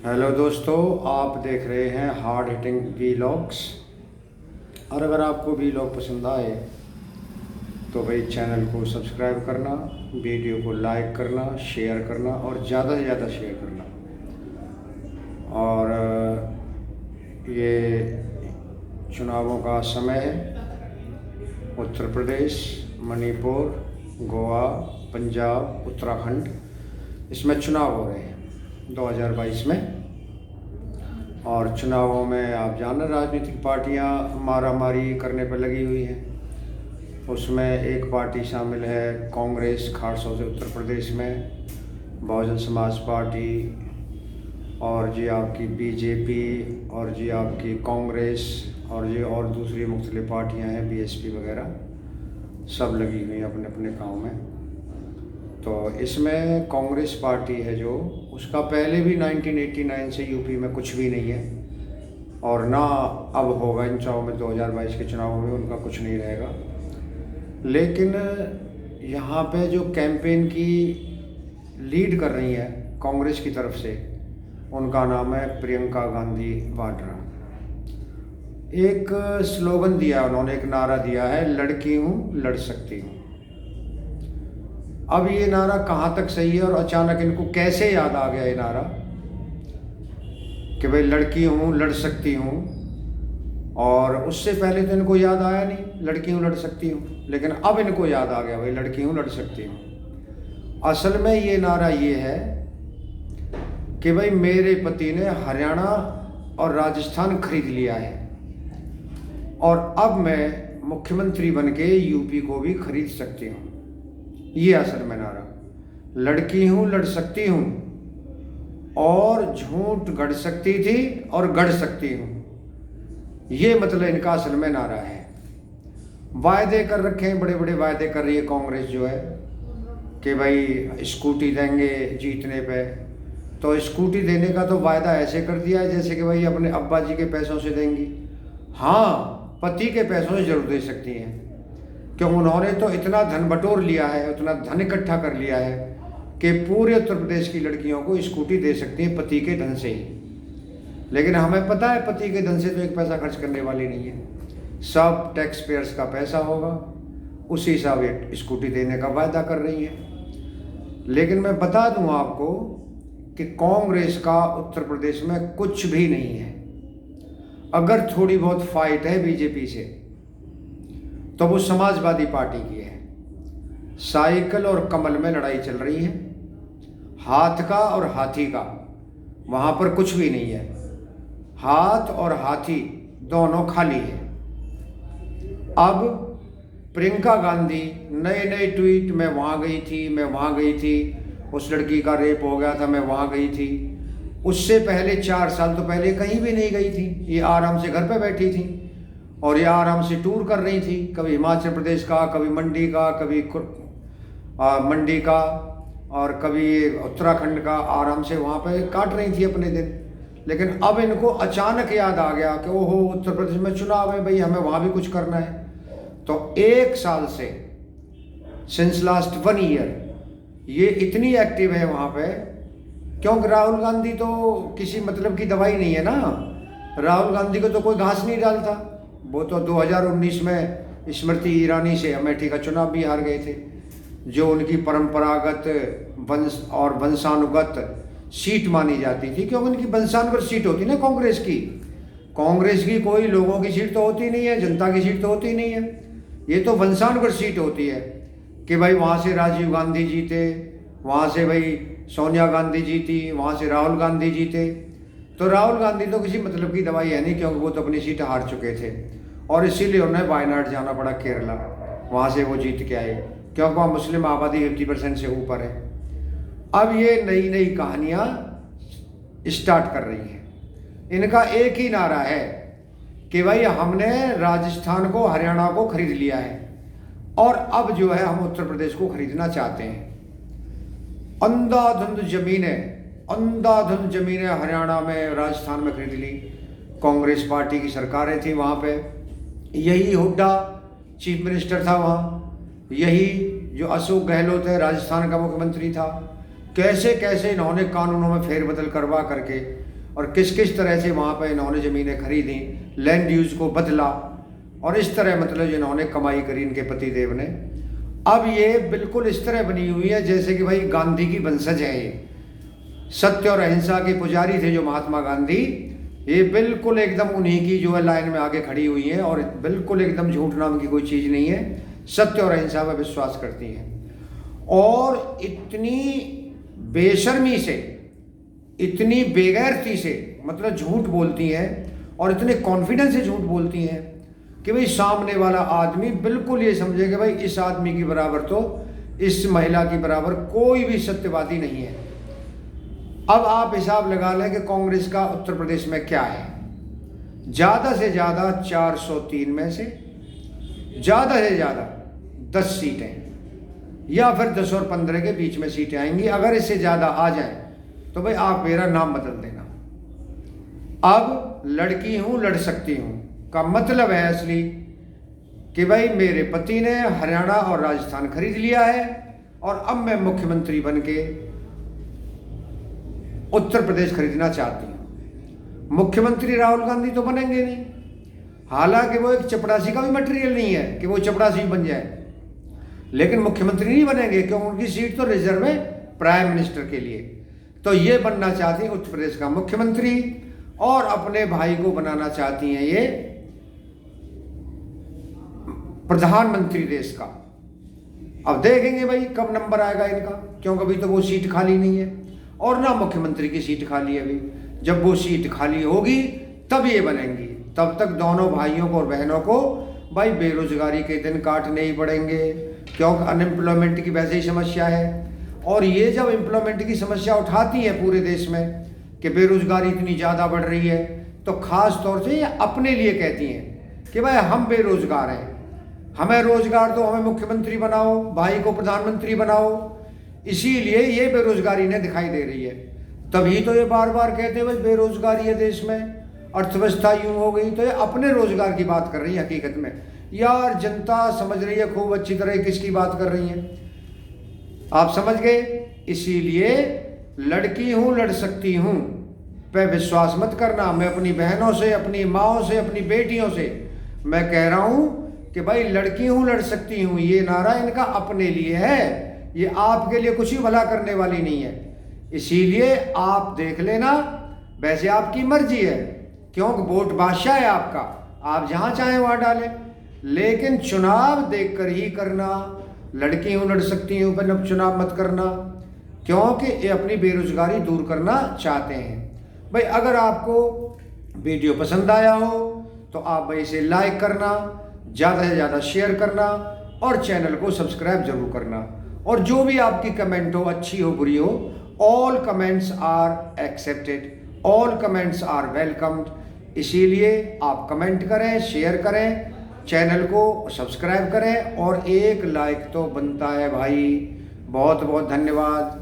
Hello दोस्तों, आप देख रहे हैं हार्ड हिटिंग वीलॉग्स। और अगर आपको वीलॉग पसंद आए तो भाई चैनल को सब्सक्राइब करना, वीडियो को लाइक करना, शेयर करना और ज़्यादा से ज़्यादा शेयर करना। और ये चुनावों का समय है। उत्तर प्रदेश, मणिपुर, गोवा, पंजाब, उत्तराखंड, इसमें चुनाव हो रहे हैं 2022 में। और चुनावों में आप जान रहे, राजनीतिक पार्टियां मारामारी करने पर लगी हुई हैं। उसमें एक पार्टी शामिल है कांग्रेस, खासतौर से उत्तर प्रदेश में बहुजन समाज पार्टी, और जी आपकी बीजेपी, और जी आपकी कांग्रेस, और जी और दूसरी मुख्तलिफ पार्टियां हैं, बीएसपी वगैरह, सब लगी हुई हैं अपने अपने गाँव में। तो इसमें कांग्रेस पार्टी है जो, उसका पहले भी 1989 से यूपी में कुछ भी नहीं है, और ना अब होगा इन चुनाव में। 2022 के चुनाव में उनका कुछ नहीं रहेगा। लेकिन यहाँ पे जो कैंपेन की लीड कर रही है कांग्रेस की तरफ से, उनका नाम है प्रियंका गांधी वाड्रा। एक स्लोगन दिया उन्होंने, एक नारा दिया है, लड़की हूँ लड़ सकती हूँ। अब ये नारा कहाँ तक सही है और अचानक इनको कैसे याद आ गया ये नारा कि भाई लड़की हूँ लड़ सकती हूँ, और उससे पहले तो इनको याद आया नहीं लड़की हूँ लड़ सकती हूँ, लेकिन अब इनको याद आ गया भाई लड़की हूँ लड़ सकती हूँ। असल में ये नारा ये है कि भाई मेरे पति ने हरियाणा और राजस्थान खरीद लिया है, और अब मैं मुख्यमंत्री बनके यूपी को भी खरीद सकती हूँ। ये असल में नारा, लड़की हूँ लड़ सकती हूँ, और झूठ गढ़ सकती थी और गढ़ सकती हूँ। ये मतलब इनका असल में नारा है। वायदे कर रखे हैं, बड़े बड़े वायदे कर रही है कांग्रेस जो है कि भाई स्कूटी देंगे जीतने पे। तो स्कूटी देने का तो वायदा ऐसे कर दिया है जैसे कि भाई अपने अब्बा जी के पैसों से देंगी। हाँ, पति के पैसों से जरूर दे सकती हैं, क्यों उन्होंने तो इतना धन बटोर लिया है, उतना धन इकट्ठा कर लिया है कि पूरे उत्तर प्रदेश की लड़कियों को स्कूटी दे सकती है पति के धन से ही। लेकिन हमें पता है पति के धन से तो एक पैसा खर्च करने वाली नहीं है, सब टैक्स पेयर्स का पैसा होगा, उसी हिसाब से स्कूटी देने का वायदा कर रही है। लेकिन मैं बता दूं आपको कि कांग्रेस का उत्तर प्रदेश में कुछ भी नहीं है। अगर थोड़ी बहुत फाइट है बीजेपी से तो वो समाजवादी पार्टी की है। साइकिल और कमल में लड़ाई चल रही है, हाथ का और हाथी का, वहां पर कुछ भी नहीं है। हाथ और हाथी दोनों खाली है। अब प्रियंका गांधी नए नए ट्वीट, मैं वहां गई थी, मैं वहां गई थी, उस लड़की का रेप हो गया था, मैं वहां गई थी। उससे पहले 4 साल तो पहले कहीं भी नहीं गई थी, ये आराम से घर पे बैठी थी और ये आराम से टूर कर रही थी, कभी हिमाचल प्रदेश का, कभी मंडी का, कभी मंडी का, और कभी उत्तराखंड का, आराम से वहाँ पे काट रही थी अपने दिन। लेकिन अब इनको अचानक याद आ गया कि ओहो उत्तर प्रदेश में चुनाव है भाई, हमें वहाँ भी कुछ करना है। तो 1 साल से, सिंस लास्ट 1 ईयर, ये इतनी एक्टिव है वहाँ पे, क्योंकि राहुल गांधी तो किसी मतलब की दवाई नहीं है ना। राहुल गांधी को तो कोई घास नहीं डालता। वो तो 2019 में स्मृति ईरानी से अमेठी का चुनाव भी हार गए थे, जो उनकी परंपरागत वंश और वंशानुगत सीट मानी जाती थी, क्योंकि उनकी वंशानुगत सीट होती ना कांग्रेस की। कांग्रेस की कोई लोगों की सीट तो होती नहीं है, जनता की सीट तो होती नहीं है, ये तो वंशानुगत सीट होती है कि भाई वहाँ से राजीव गांधी जीते, वहाँ से भाई सोनिया गांधी जीती, वहाँ से राहुल गांधी जीते। तो राहुल गांधी तो किसी मतलब की दवाई है नहीं, क्योंकि वो तो अपनी सीट हार चुके थे, और इसीलिए उन्हें वायनाड जाना पड़ा, केरला, वहाँ से वो जीत के आए, क्योंकि वहाँ मुस्लिम आबादी 50% से ऊपर है। अब ये नई नई कहानियाँ स्टार्ट कर रही हैं। इनका एक ही नारा है कि भाई हमने राजस्थान को, हरियाणा को खरीद लिया है, और अब जो है हम उत्तर प्रदेश को खरीदना चाहते हैं। अंधाधुंध जमीनें हरियाणा में, राजस्थान में खरीद ली। कांग्रेस पार्टी की सरकारें थी वहाँ पे, यही हुड्डा चीफ मिनिस्टर था वहाँ, यही जो अशोक गहलोत है राजस्थान का मुख्यमंत्री था। कैसे कैसे इन्होंने कानूनों में फेरबदल करवा करके और किस किस तरह से वहाँ पर इन्होंने ज़मीनें खरीदी, लैंड यूज को बदला, और इस तरह मतलब जिन्होंने कमाई करी इनके पतिदेव ने। अब ये बिल्कुल इस तरह बनी हुई है जैसे कि भाई गांधी की वंशज है ये, सत्य और अहिंसा के पुजारी थे जो महात्मा गांधी, ये बिल्कुल एकदम उन्हीं की जो है लाइन में आगे खड़ी हुई है, और बिल्कुल एकदम झूठ नाम की कोई चीज़ नहीं है, सत्य और अहिंसा में विश्वास करती हैं। और इतनी बेशर्मी से, इतनी बेगैरती से मतलब झूठ बोलती हैं, और इतने कॉन्फिडेंस से झूठ बोलती हैं कि भाई सामने वाला आदमी बिल्कुल ये समझे कि भाई इस आदमी की बराबर तो, इस महिला की बराबर कोई भी सत्यवादी नहीं है। अब आप हिसाब लगा लें कि कांग्रेस का उत्तर प्रदेश में क्या है, ज़्यादा से ज़्यादा 403 में से ज़्यादा से ज़्यादा 10 सीटें, या फिर 10 और 15 के बीच में सीटें आएंगी। अगर इससे ज़्यादा आ जाए तो भाई आप मेरा नाम बदल देना। अब लड़की हूँ लड़ सकती हूँ का मतलब है असली कि भाई मेरे पति ने हरियाणा और राजस्थान खरीद लिया है, और अब मैं मुख्यमंत्री बन के उत्तर प्रदेश खरीदना चाहती हूँ। मुख्यमंत्री राहुल गांधी तो बनेंगे नहीं, हालांकि वो एक चपरासी का भी मटेरियल नहीं है कि वो चपरासी बन जाए, लेकिन मुख्यमंत्री नहीं बनेंगे क्योंकि उनकी सीट तो रिजर्व है प्राइम मिनिस्टर के लिए। तो ये बनना चाहती हैं उत्तर प्रदेश का मुख्यमंत्री, और अपने भाई को बनाना चाहती हैं ये प्रधानमंत्री देश का। अब देखेंगे भाई कब नंबर आएगा इनका, क्योंकि अभी तो वो सीट खाली नहीं है, और ना मुख्यमंत्री की सीट खाली है अभी। जब वो सीट खाली होगी तब ये बनेंगी, तब तक दोनों भाइयों को और बहनों को भाई बेरोजगारी के दिन काटने ही पड़ेंगे, क्योंकि अनएम्प्लॉयमेंट की वैसे ही समस्या है। और ये जब एम्प्लॉयमेंट की समस्या उठाती है पूरे देश में कि बेरोजगारी इतनी ज़्यादा बढ़ रही है, तो ख़ास तौर से ये अपने लिए कहती हैं कि भाई हम बेरोजगार हैं, हमें रोजगार दो, हमें मुख्यमंत्री बनाओ, भाई को प्रधानमंत्री बनाओ। इसीलिए ये बेरोजगारी ने दिखाई दे रही है। तभी तो ये बार बार कहते हैं भाई बेरोजगारी है देश में, अर्थव्यवस्था यूं हो गई। तो ये अपने रोजगार की बात कर रही है हकीकत में। यार जनता समझ रही है खूब अच्छी तरह किसकी बात कर रही है, आप समझ गए। इसीलिए लड़की हूं लड़ सकती हूं पे विश्वास मत करना। मैं अपनी बहनों से, अपनी माओ से, अपनी बेटियों से मैं कह रहा हूं कि भाई लड़की हूं लड़ सकती हूं, ये नारा इनका अपने लिए है, ये आपके लिए कुछ ही भला करने वाली नहीं है। इसीलिए आप देख लेना, वैसे आपकी मर्जी है, क्योंकि वोट बादशाह है आपका, आप जहां चाहें वहां डालें, लेकिन चुनाव देखकर ही करना। लड़की हूं लड़ सकती हूं पर चुनाव मत करना, क्योंकि ये अपनी बेरोजगारी दूर करना चाहते हैं। भाई अगर आपको वीडियो पसंद आया हो तो आप भाई इसे लाइक करना, ज़्यादा से ज़्यादा शेयर करना, और चैनल को सब्सक्राइब जरूर करना। और जो भी आपकी कमेंट हो, अच्छी हो बुरी हो, all comments are accepted, all comments are welcomed. इसीलिए आप कमेंट करें, शेयर करें, चैनल को सब्सक्राइब करें, और एक लाइक तो बनता है भाई। बहुत बहुत धन्यवाद।